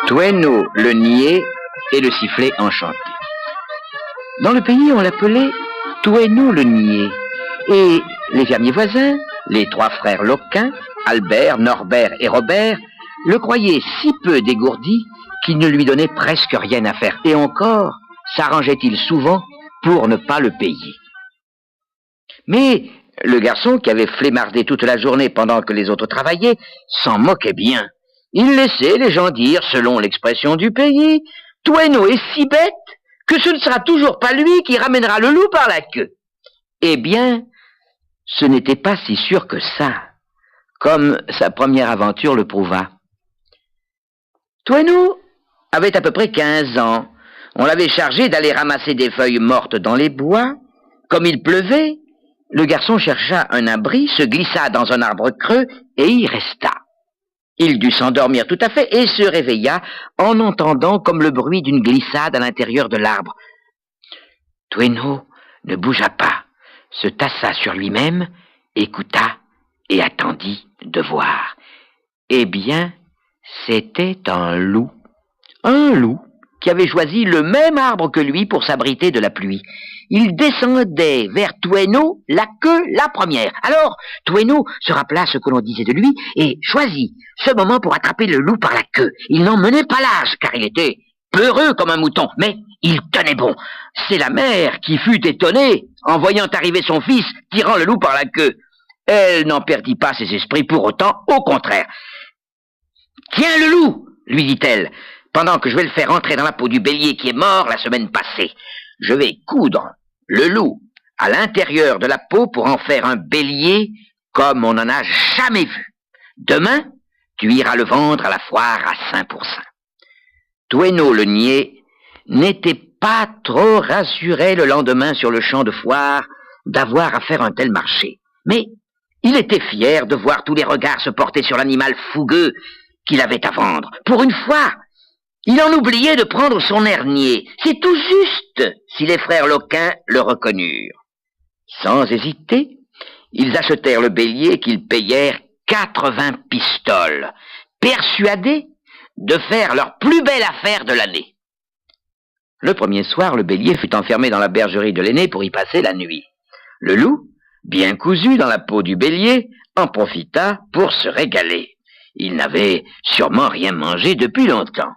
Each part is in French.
Toueno le niais et le sifflet enchanté. Dans le pays, on l'appelait Toueno le niais. Et les fermiers voisins, les trois frères Loquin, Albert, Norbert et Robert, le croyaient si peu dégourdi qu'il ne lui donnait presque rien à faire. Et encore, s'arrangeait-il souvent pour ne pas le payer. Mais le garçon, qui avait flémardé toute la journée pendant que les autres travaillaient, s'en moquait bien. Il laissait les gens dire, selon l'expression du pays, « Toueno est si bête que ce ne sera toujours pas lui qui ramènera le loup par la queue. » Eh bien, ce n'était pas si sûr que ça, comme sa première aventure le prouva. Toueno avait à peu près 15 ans. On l'avait chargé d'aller ramasser des feuilles mortes dans les bois. Comme il pleuvait, le garçon chercha un abri, se glissa dans un arbre creux et y resta. Il dut s'endormir tout à fait et se réveilla en entendant comme le bruit d'une glissade à l'intérieur de l'arbre. Toueno ne bougea pas, se tassa sur lui-même, écouta et attendit de voir. Eh bien, c'était un loup. Un loup qui avait choisi le même arbre que lui pour s'abriter de la pluie. Il descendait vers Toueno, la queue la première. Alors, Toueno se rappela ce que l'on disait de lui et choisit ce moment pour attraper le loup par la queue. Il n'en menait pas l'âge, car il était peureux comme un mouton, mais il tenait bon. C'est la mère qui fut étonnée en voyant arriver son fils tirant le loup par la queue. Elle n'en perdit pas ses esprits pour autant, au contraire. « Tiens le loup !» lui dit-elle, « pendant que je vais le faire entrer dans la peau du bélier qui est mort la semaine passée. Je vais coudre le loup à l'intérieur de la peau pour en faire un bélier comme on n'en a jamais vu. Demain, tu iras le vendre à la foire à 5 pour 5. » Toueno le niais n'était pas trop rassuré le lendemain sur le champ de foire d'avoir à faire un tel marché. Mais il était fier de voir tous les regards se porter sur l'animal fougueux qu'il avait à vendre. Pour une fois, il en oubliait de prendre son hernier. C'est tout juste si les frères Loquin le reconnurent. Sans hésiter, ils achetèrent le bélier qu'ils payèrent 80 pistoles, persuadés de faire leur plus belle affaire de l'année. Le premier soir, le bélier fut enfermé dans la bergerie de l'aîné pour y passer la nuit. Le loup, bien cousu dans la peau du bélier, en profita pour se régaler. Il n'avait sûrement rien mangé depuis longtemps.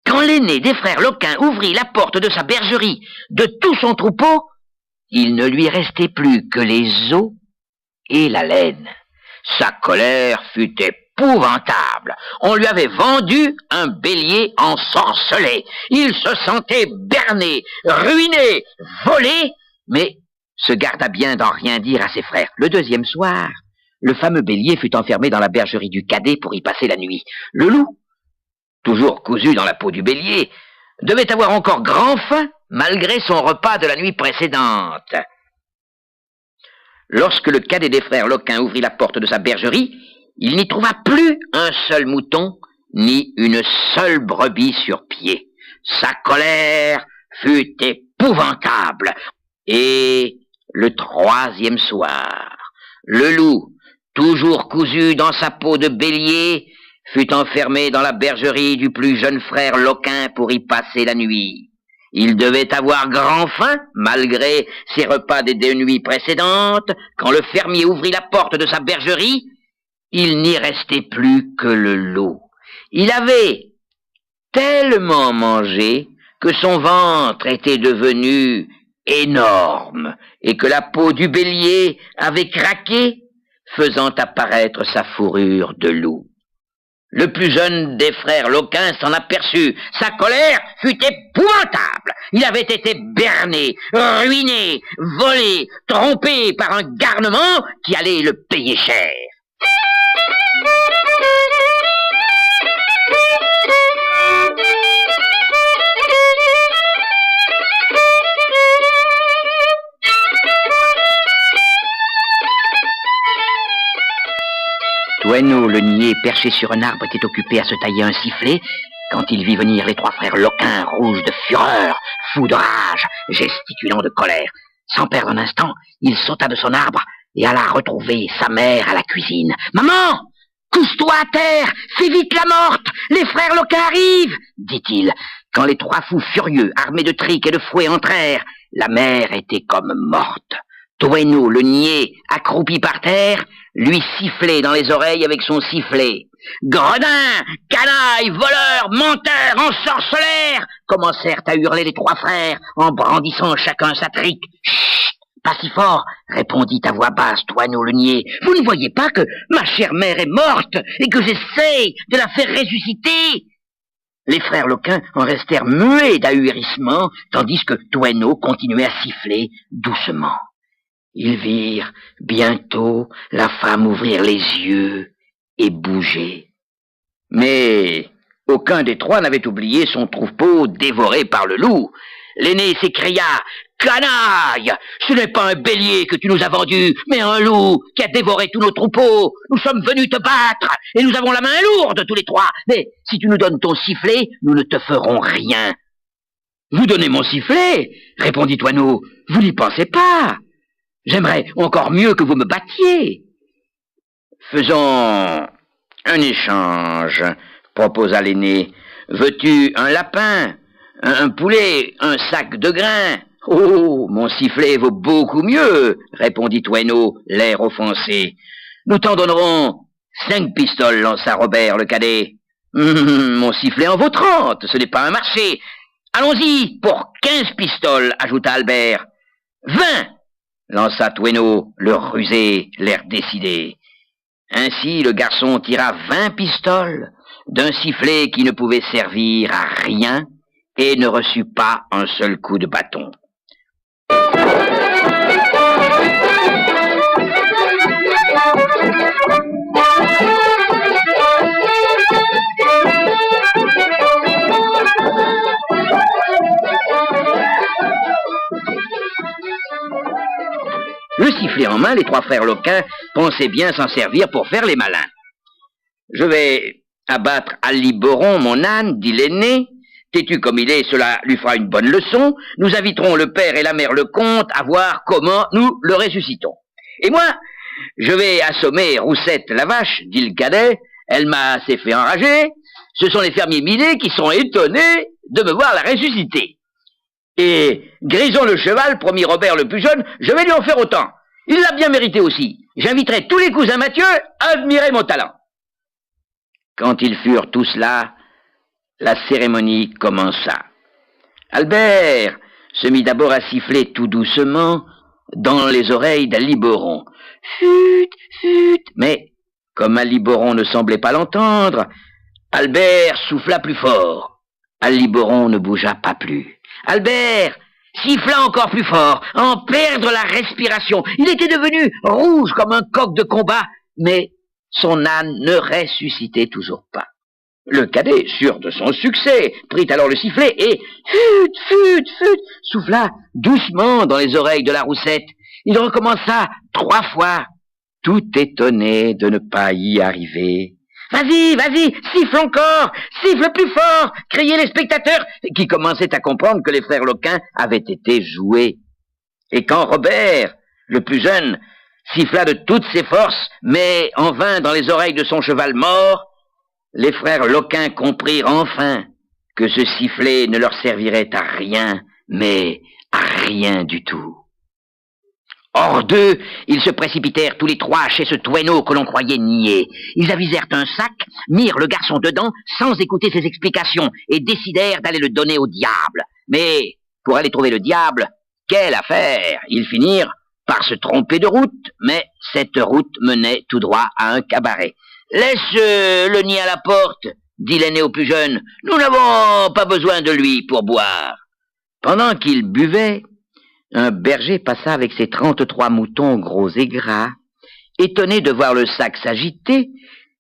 Quand l'aîné des frères Loquin ouvrit la porte de sa bergerie de tout son troupeau, il ne lui restait plus que les os et la laine. Sa colère fut épouvantable. On lui avait vendu un bélier ensorcelé. Il se sentait berné, ruiné, volé, mais se garda bien d'en rien dire à ses frères. Le deuxième soir, le fameux bélier fut enfermé dans la bergerie du cadet pour y passer la nuit. Le loup, toujours cousu dans la peau du bélier, devait avoir encore grand faim malgré son repas de la nuit précédente. Lorsque le cadet des frères Loquin ouvrit la porte de sa bergerie, il n'y trouva plus un seul mouton, ni une seule brebis sur pied. Sa colère fut épouvantable. Et le troisième soir, le loup, toujours cousu dans sa peau de bélier, fut enfermé dans la bergerie du plus jeune frère Loquin pour y passer la nuit. Il devait avoir grand faim, malgré ses repas des 2 nuits précédentes. Quand le fermier ouvrit la porte de sa bergerie, il n'y restait plus que le loup. Il avait tellement mangé que son ventre était devenu énorme et que la peau du bélier avait craqué, faisant apparaître sa fourrure de loup. Le plus jeune des frères Loquin s'en aperçut. Sa colère fut épouvantable. Il avait été berné, ruiné, volé, trompé par un garnement qui allait le payer cher. Toueno le niais, perché sur un arbre, était occupé à se tailler un sifflet quand il vit venir les 3 frères Loquin, rouges de fureur, fou de rage, gesticulant de colère. Sans perdre un instant, il sauta de son arbre et alla retrouver sa mère à la cuisine. « Maman, couche-toi à terre, fais vite la morte, les frères Loquin arrivent !» dit-il. Quand les trois fous furieux, armés de triques et de fouets, entrèrent, la mère était comme morte. Toueno, le niais, accroupi par terre, lui sifflait dans les oreilles avec son sifflet. « Gredin, canaille, voleur, menteur, ensorceleur !» commencèrent à hurler les trois frères en brandissant chacun sa trique. « Chut, pas si fort !» répondit à voix basse Toueno le niais. « Vous ne voyez pas que ma chère mère est morte et que j'essaie de la faire ressusciter ?» Les frères Loquin en restèrent muets d'ahurissement, tandis que Toueno continuait à siffler doucement. Ils virent bientôt la femme ouvrir les yeux et bouger. Mais aucun des trois n'avait oublié son troupeau dévoré par le loup. L'aîné s'écria « Canaille, ce n'est pas un bélier que tu nous as vendu, mais un loup qui a dévoré tous nos troupeaux. Nous sommes venus te battre et nous avons la main lourde tous les trois. Mais si tu nous donnes ton sifflet, nous ne te ferons rien. »« Vous donnez mon sifflet ?» répondit Toueno. « Vous n'y pensez pas. J'aimerais encore mieux que vous me battiez. »« Faisons un échange, » proposa l'aîné. « Veux-tu un lapin, un poulet, un sac de grains ?»« Oh, mon sifflet vaut beaucoup mieux, » répondit Toueno, l'air offensé. « Nous t'en donnerons 5 pistoles, lança Robert le cadet. « Mon sifflet en vaut 30, ce n'est pas un marché. Allons-y pour 15 pistoles, ajouta Albert. « 20 !» lança Toueno, le rusé, l'air décidé. Ainsi, le garçon tira 20 pistoles d'un sifflet qui ne pouvait servir à rien et ne reçut pas un seul coup de bâton. Le sifflet en main, les trois frères Loquin pensaient bien s'en servir pour faire les malins. « Je vais abattre Aliboron, mon âne, dit l'aîné. Têtu comme il est, cela lui fera une bonne leçon. Nous inviterons le père et la mère Lecomte à voir comment nous le ressuscitons. Et moi, je vais assommer Roussette la vache, dit le cadet. Elle m'a assez fait enrager. Ce sont les fermiers minés qui sont étonnés de me voir la ressusciter. Et Grison le cheval, promis Robert le plus jeune, je vais lui en faire autant. Il l'a bien mérité aussi. J'inviterai tous les cousins Mathieu à admirer mon talent. » Quand ils furent tous là, la cérémonie commença. Albert se mit d'abord à siffler tout doucement dans les oreilles d'Aliboron. Fut, fut. Mais comme Aliboron ne semblait pas l'entendre, Albert souffla plus fort. Aliboron ne bougea pas plus. Albert siffla encore plus fort, en perdre la respiration. Il était devenu rouge comme un coq de combat, mais son âne ne ressuscitait toujours pas. Le cadet, sûr de son succès, prit alors le sifflet et fut, fut, fut, souffla doucement dans les oreilles de la Roussette. Il recommença 3 fois, tout étonné de ne pas y arriver. « Vas-y, vas-y, siffle encore, siffle plus fort !» criaient les spectateurs, qui commençaient à comprendre que les frères Loquin avaient été joués. Et quand Robert, le plus jeune, siffla de toutes ses forces, mais en vain dans les oreilles de son cheval mort, les frères Loquin comprirent enfin que ce sifflet ne leur servirait à rien, mais à rien du tout. Hors d'eux, ils se précipitèrent tous les trois chez ce Toueno que l'on croyait niais. Ils avisèrent un sac, mirent le garçon dedans sans écouter ses explications et décidèrent d'aller le donner au diable. Mais pour aller trouver le diable, quelle affaire! Ils finirent par se tromper de route, mais cette route menait tout droit à un cabaret. « Laisse le nid à la porte, » dit l'aîné au plus jeune. « Nous n'avons pas besoin de lui pour boire. » Pendant qu'il buvait, un berger passa avec ses 33 moutons gros et gras. Étonné de voir le sac s'agiter,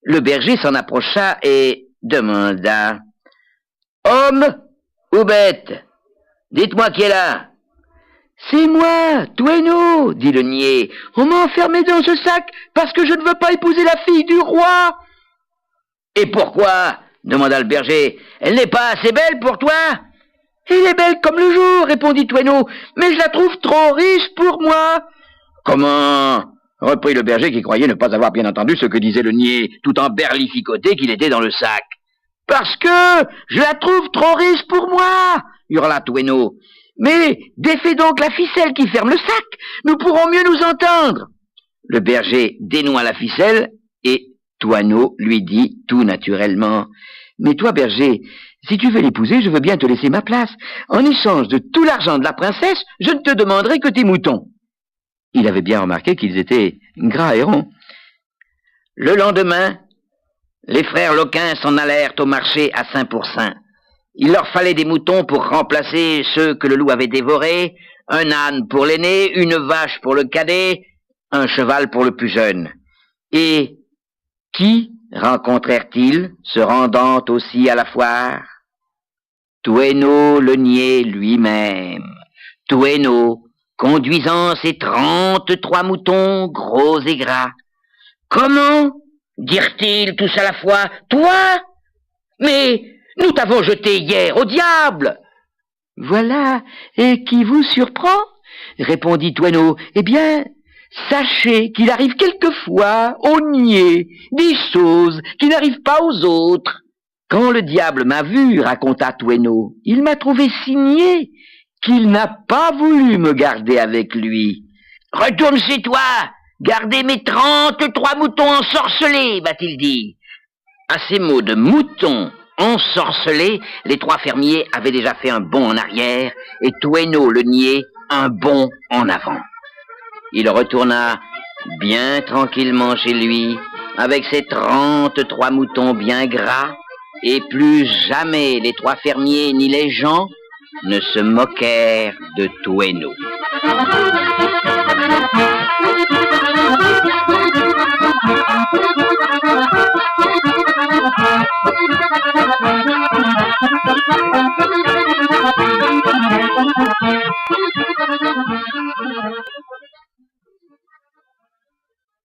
le berger s'en approcha et demanda « Homme ou bête? Dites-moi qui est là. »« C'est moi, Toueno, » dit le niais. « On m'a enfermé dans ce sac parce que je ne veux pas épouser la fille du roi. »« Et pourquoi ?» demanda le berger. « Elle n'est pas assez belle pour toi ? Elle est belle comme le jour, répondit Toueno, mais je la trouve trop riche pour moi. Comment? Reprit le berger qui croyait ne pas avoir bien entendu ce que disait le niais, tout en berlificoté qu'il était dans le sac. Parce que je la trouve trop riche pour moi, hurla Toueno. Mais défais donc la ficelle qui ferme le sac, nous pourrons mieux nous entendre. Le berger dénoua la ficelle et Toueno lui dit tout naturellement: mais toi, berger, si tu veux l'épouser, je veux bien te laisser ma place. En échange de tout l'argent de la princesse, je ne te demanderai que tes moutons. Il avait bien remarqué qu'ils étaient gras et ronds. Le lendemain, les frères Loquin s'en allèrent au marché à Saint-Pourçain. Il leur fallait des moutons pour remplacer ceux que le loup avait dévorés, un âne pour l'aîné, une vache pour le cadet, un cheval pour le plus jeune. Et qui rencontrèrent-ils se rendant aussi à la foire? Toueno le niais lui-même. Toueno, conduisant ses 33 moutons gros et gras. Comment? Dirent-ils tous à la fois. Toi? Mais nous t'avons jeté hier au diable. Voilà, et qui vous surprend? Répondit Toueno. Eh bien, sachez qu'il arrive quelquefois aux niais des choses qui n'arrivent pas aux autres. Quand le diable m'a vu, raconta Toueno, il m'a trouvé si niais qu'il n'a pas voulu me garder avec lui. Retourne chez toi, gardez mes 33 moutons ensorcelés, va-t-il dire. À ces mots de moutons ensorcelés, les 3 fermiers avaient déjà fait un bond en arrière et Toueno le niais un bond en avant. Il retourna bien tranquillement chez lui, avec ses 33 moutons bien gras, et plus jamais les 3 fermiers ni les gens ne se moquèrent de Toueno.